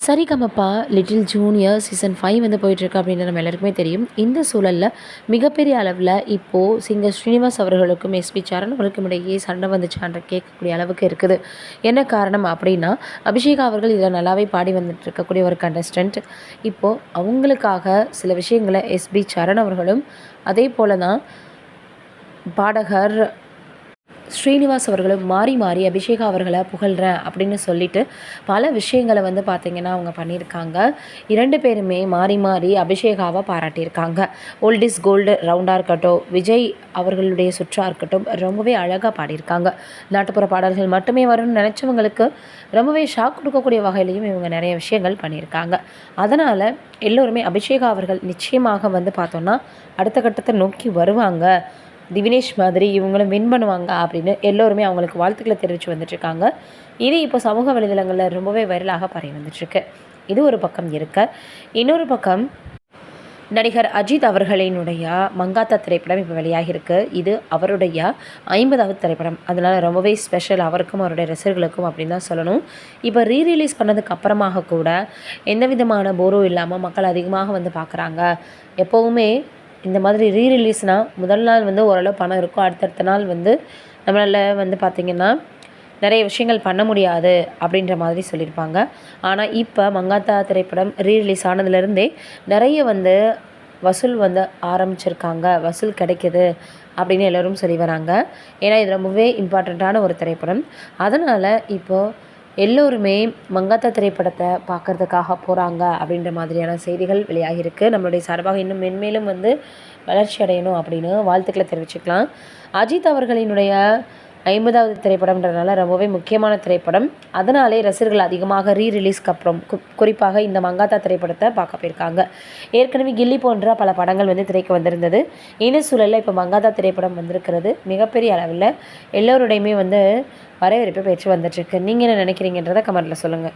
Sarigamapa little junior season 5 வந்து போயிட்டுருக்கு அப்படின்னு நம்ம எல்லாருக்குமே தெரியும். இந்த சூழலில் மிகப்பெரிய அளவில் இப்போது சிங்கர் ஸ்ரீனிவாஸ் அவர்களுக்கும் எஸ்பி சரண் அவர்களுக்கும் இடையே சண்டை வந்துச்சான்ற கேட்கக்கூடிய அளவுக்கு இருக்குது. என்ன காரணம் அப்படின்னா, அபிஷேகா அவர்கள் இதில் நல்லாவே பாடி வந்துட்டு இருக்கக்கூடிய ஒரு கண்டஸ்டன்ட். இப்போது அவங்களுக்காக சில விஷயங்களை எஸ்பி சரண் அவர்களும் அதே போல தான் பாடகர் ஸ்ரீனிவாஸ் அவர்களும் மாறி மாறி அபிஷேகா அவர்களை புகழ்கிறேன் அப்படின்னு சொல்லிட்டு பல விஷயங்களை வந்து பார்த்திங்கன்னா அவங்க பண்ணியிருக்காங்க. 2 பேருமே மாறி மாறி அபிஷேகாவை பாராட்டியிருக்காங்க. ஓல்ட் இஸ் கோல்டு ரவுண்டாக இருக்கட்டும், விஜய் அவர்களுடைய சுற்றாக இருக்கட்டும், ரொம்பவே அழகாக பாடியிருக்காங்க. நாட்டுப்புற பாடல்கள் மட்டுமே வரும்னு நினச்சவங்களுக்கு ரொம்பவே ஷாக் கொடுக்கக்கூடிய வகையிலையும் இவங்க நிறைய விஷயங்கள் பண்ணியிருக்காங்க. அதனால் எல்லோருமே அபிஷேகா அவர்கள் நிச்சயமாக வந்து பார்த்தோன்னா அடுத்த கட்டத்தை நோக்கி வருவாங்க, திவினேஷ் மாதிரி இவங்களும் வின் பண்ணுவாங்க அப்படின்னு எல்லோருமே அவங்களுக்கு வாழ்த்துக்களை தெரிவித்து வந்துட்டுருக்காங்க. இது இப்போ சமூக வலைதளங்களில் ரொம்பவே வைரலாக பரவி வந்துட்டுருக்கு. இது ஒரு பக்கம் இருக்க, இன்னொரு பக்கம் நடிகர் அஜித் அவர்களினுடைய மங்காத்தா திரைப்படம் இப்போ வெளியாகிருக்கு. இது அவருடைய 50வது திரைப்படம். அதனால் ரொம்பவே ஸ்பெஷல் அவருக்கும் அவருடைய ரசிகர்களுக்கும் அப்படின்னு தான் சொல்லணும். இப்போ ரீரிலீஸ் பண்ணதுக்கு அப்புறமாக கூட எந்த விதமான போரும் இல்லாமல் மக்கள் அதிகமாக வந்து பார்க்குறாங்க. எப்போவுமே இந்த மாதிரி ரீரிலீஸ்னால் முதல் நாள் வந்து ஓரளவு பணம் இருக்கும், அடுத்தடுத்த நாள் வந்து நம்மளால் வந்து பார்த்திங்கன்னா நிறைய விஷயங்கள் பண்ண முடியாது அப்படின்ற மாதிரி சொல்லியிருப்பாங்க. ஆனால் இப்போ மங்காத்தா திரைப்படம் ரீரிலீஸ் ஆனதுலேருந்தே நிறைய வந்து வசூல் வந்து ஆரம்பிச்சிருக்காங்க, வசூல் கிடைக்கிது அப்படின்னு எல்லோரும் சொல்லி வராங்க. ஏன்னா இது ரொம்பவே இம்பார்ட்டண்ட்டான ஒரு திரைப்படம். அதனால் இப்போது எல்லோருமே மங்காத்தா திரைப்படத்தை பார்க்குறதுக்காக போகிறாங்க அப்படின்ற மாதிரியான செய்திகள் வெளியாகிருக்கு. நம்மளுடைய சார்பாக இன்னும் மென்மேலும் வந்து வளர்ச்சி அடையணும் அப்படின்னு வாழ்த்துக்களை தெரிவிச்சுக்கலாம். அஜித் அவர்களினுடைய 50வது திரைப்படம்ன்றதுனால ரொம்பவே முக்கியமான திரைப்படம். அதனாலே ரசிகர்கள் அதிகமாக ரீரிலீஸ்க்கு அப்புறம் குறிப்பாக இந்த மங்காத்தா திரைப்படத்தை பார்க்க போயிருக்காங்க. ஏற்கனவே கில்லி போன்ற பல படங்கள் வந்து திரைக்கு வந்திருந்தது. இந்த சூழலில் இப்போ மங்காத்தா திரைப்படம் வந்திருக்கிறது மிகப்பெரிய அளவில் எல்லோருடையுமே வந்து வரவேற்பு பெற்று வந்துட்டுருக்கு. நீங்கள் என்ன நினைக்கிறீங்கன்றதை கமெண்ட்டில் சொல்லுங்கள்.